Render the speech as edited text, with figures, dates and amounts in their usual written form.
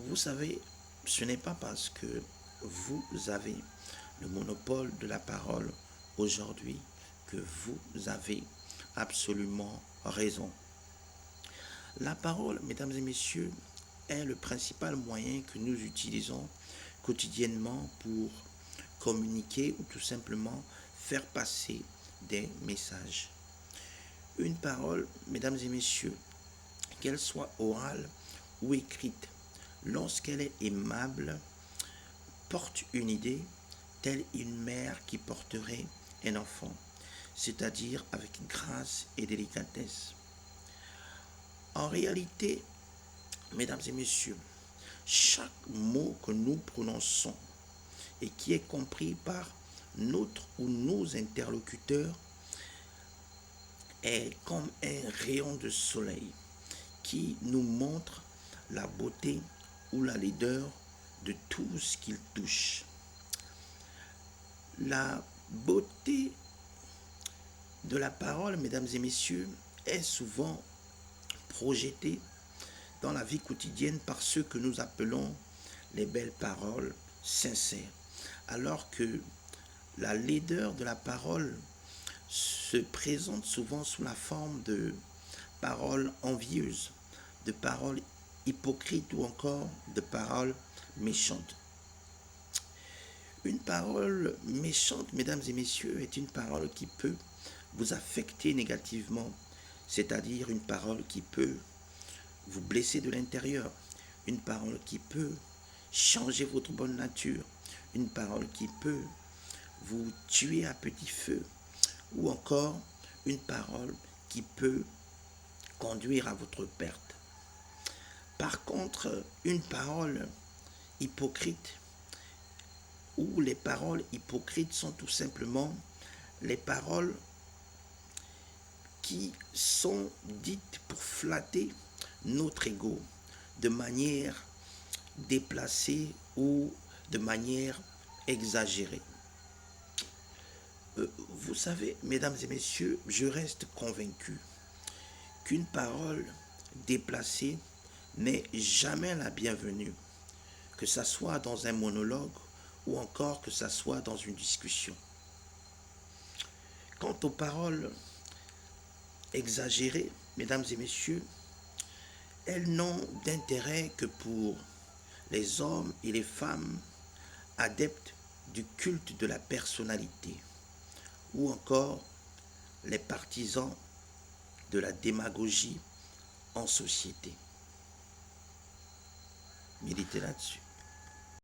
Vous savez, ce n'est pas parce que vous avez le monopole de la parole aujourd'hui que vous avez absolument raison. La parole, mesdames et messieurs, est le principal moyen que nous utilisons quotidiennement pour communiquer ou tout simplement faire passer des messages. Une parole, mesdames et messieurs, qu'elle soit orale ou écrite, lorsqu'elle est aimable, porte une idée telle une mère qui porterait un enfant, c'est-à-dire avec grâce et délicatesse. En réalité, mesdames et messieurs, chaque mot que nous prononçons et qui est compris par notre ou nos interlocuteurs est comme un rayon de soleil qui nous montre la beauté ou la laideur de tout ce qu'il touche. La beauté de la parole, mesdames et messieurs, est souvent projetée dans la vie quotidienne par ceux que nous appelons les belles paroles sincères, alors que la laideur de la parole se présente souvent sous la forme de paroles envieuses, de paroles hypocrites ou encore de paroles méchantes. Une parole méchante, mesdames et messieurs, est une parole qui peut vous affecter négativement, c'est-à-dire une parole qui peut vous blesser de l'intérieur, une parole qui peut changer votre bonne nature, une parole qui peut vous tuer à petit feu, ou encore une parole qui peut conduire à votre perte. Par contre, une parole hypocrite, ou les paroles hypocrites sont tout simplement les paroles qui sont dites pour flatter notre ego de manière déplacée ou de manière exagérée. Vous savez, mesdames et messieurs, je reste convaincu qu'une parole déplacée n'est jamais la bienvenue, que ça soit dans un monologue ou encore que ça soit dans une discussion. Quant aux paroles exagérées, mesdames et messieurs, elles n'ont d'intérêt que pour les hommes et les femmes adeptes du culte de la personnalité ou encore les partisans de la démagogie en société. Méditez là-dessus.